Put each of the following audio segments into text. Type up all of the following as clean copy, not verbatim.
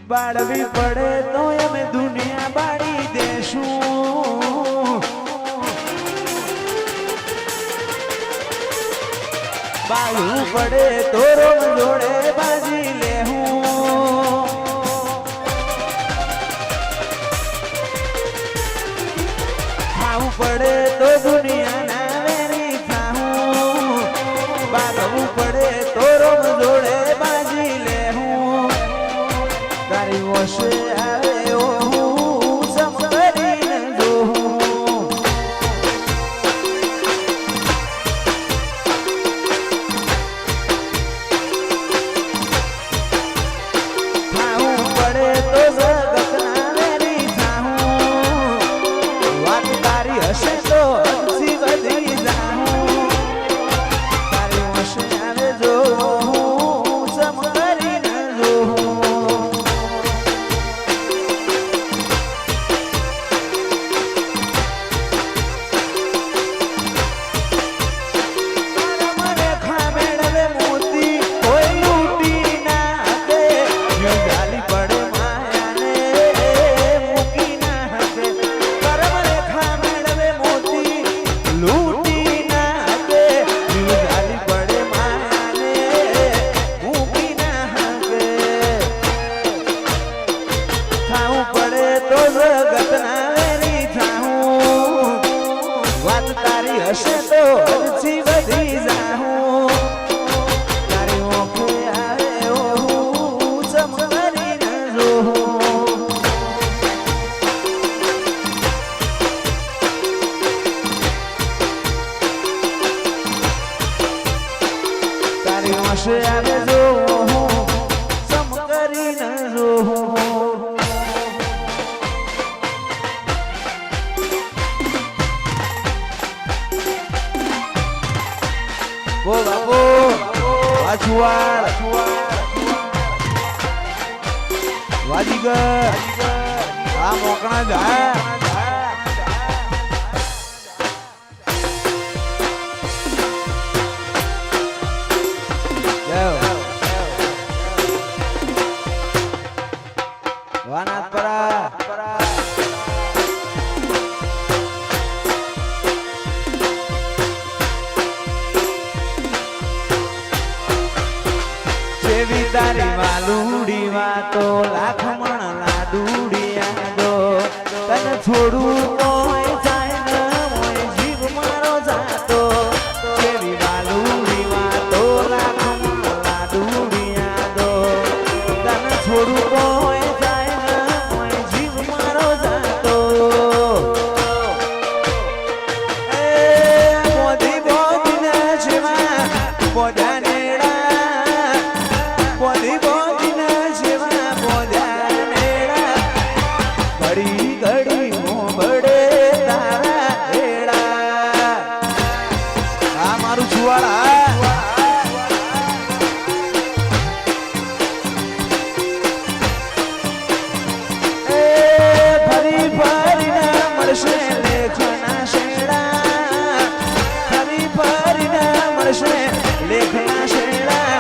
બાળવી પડે તો અમે દુનિયા બાળી દેશું, બાળવું પડે તો રોમ જોડે બાજી લેવું, ખાવું પડે તો દુનિયાના વેરી થાવું, બાળવું પડે તો રોમ જોડે બાજી લેવું, તારી વશે આવે હું સમ કરીને જોઉં, ખાવું પડે તો જગતના વેરી થાવું, વાત તારી હશે તો હસી વધી જાઉં, તારી વશે આવે જો સમ કરીને જોઉં, હશે તો હજી વધી જાઉં, તારી ઓખે આવે હું સમ કરીને જોઉં, તારી ઓશે આવે જો સમ કરીને જોઉં, ઓ બાપુ વાછુવાડ વાજીગર આ મોકણા જાય વાનાથપરા તારી વાલુડી વાતો લાખ મણ લાડુડિયા દો, તને છોડું કોઈ જાય ન મોય જીવ મારો જાતો, તેરી વાલુડી વાતો લાખ મણ લાડુડિયા દો, તને છોડું કોઈ જાય ન મોય જીવ મારો જાતો, એ મોદી બોધીને જેવા બોધા લેખના શેડા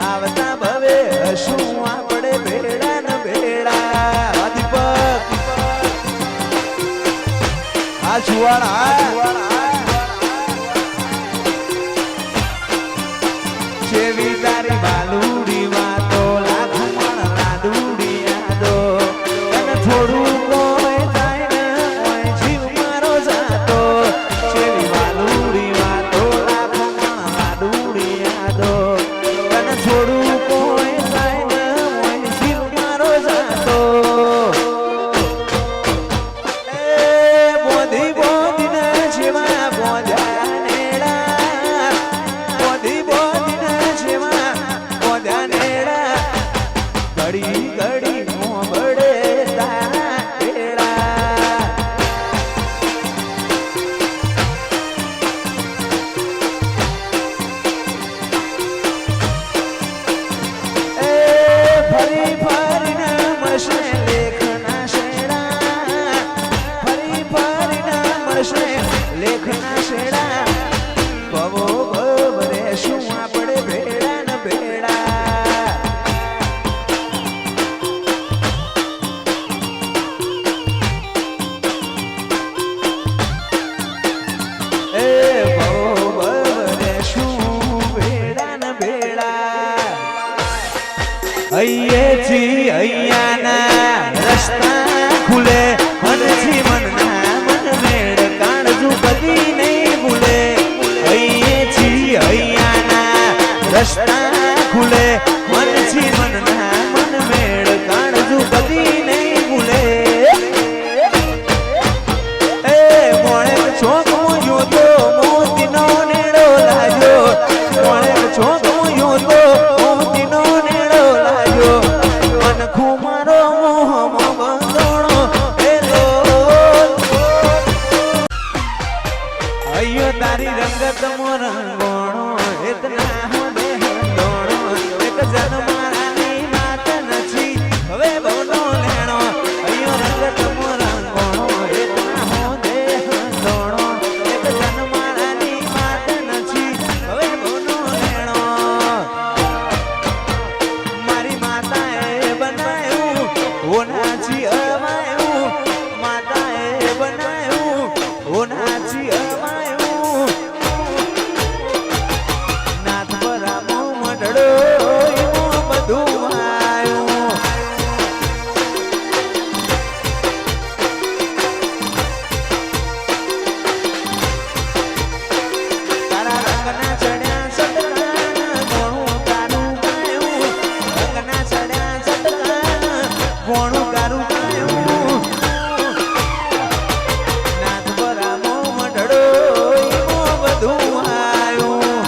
આવતા ભવે શું આપણે ભેડા ન ભેડા, દીપક આ છુવાડા જેવી તારી બાલુડી વાતો લાખ મણ લાડુડિયા દો, તને થોડું કોઈ જાય ને કોઈ જીવ મારો જાતો, જેવી બાલુડી વાતો લાખ મણ લાડુડિયા દો, તને થોડું કોઈ જાય ને કોઈ જીવ મારો જાતો, એ બોધી બોધીને જેવા બોધ્યા નેડા, બોધી બોધીને જેવા બોધ્યા નેડા, ઘડી ઘડી મોબડે તારા ટેડા, એ ફરી ફરીને મળશે લેખના શેડા, ફરી ફરીને મળશે લેખના શેડા, ભવો ભવ રેશું આપણે ભેડા ન ભેડા, અહીંયાથી અહીંયાના રસ્તા ખુલે મનથી મનના મન મેળ કાળજુ કદી નહીં ભૂલે અહીંયાથી અહીંયાના રસ્તા ખુલે મનથી મનના મન મેળ કાળજુ કદી નહીં ભૂલે એ મોણે છોક મોયો તો મોતીનો નેડો લાગ્યો મોણે છોક મોયો તો મોતીનો નેડો લાગ્યો મન ખુમારો મોહ બંધોણો એલો અయ్యో તારી રંગત મોરંગોણો એતના હો દેહ દોણો એક જન્મારાની માત નથી હવે બોલો લેણો અయ్యో રંગત મોરંગોણો એતના હો દેહ દોણો એક જન્મારાની માત નથી હવે બોલો લેણો મારી માતાએ બનાવ્યું ઓનાથી અમાયું માતાએ બનાવ્યું ઓનાથી અમાયું નાથ બરામો મઢડો એવો બધું આવ્યું તારા રંગના ચડ્યા સટકા ઘણું તારું ગાયું રંગના ચડ્યા સટકા ઘણું તારું ગાયું નાથ બરામો મઢડો એવો બધું આવ્યું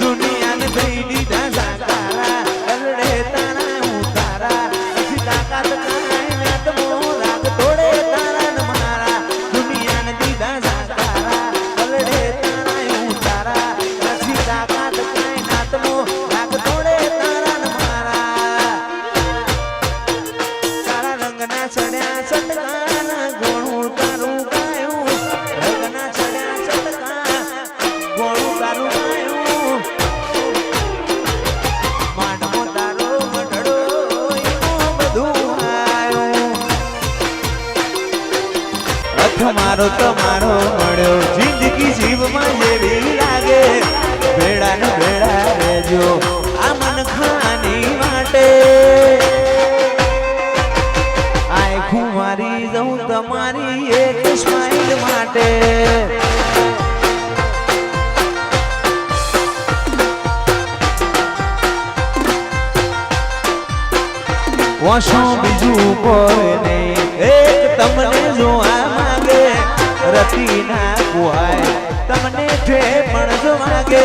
દુનિયાને દઈ દીધા સાકારા અલડે તારા ઉતારા પછી તાકાત કાંઈ ને તમો રાગ તોડે તારા ન મારા દુનિયાને દીધા સાકારા અલડે તારા ઉતારા પછી તાકાત કાંઈ ના તમો રાગ તોડે તારા ન મારા તારા રંગના ચડ્યા સટકા ઘણું તારું ગાયું રંગના ચડ્યા સટકા ઘણું તારું ગાયું માંડવો તારો મઢડો એવો બધું આવ્યું રથ મારો તમારો મળ્યો જિંદગી જીવમાં જેવી લાગે ભેડા ને ભેડા રહેજો આ મન ખાની માટે આય ખુમારી જઉં તમારી એક સ્માઈલ માટે વોશો બીજું કોઈ નહીં એક તમને જોવા માંગે રતી ના કુહાય તમને ઠે પણ જો માંગે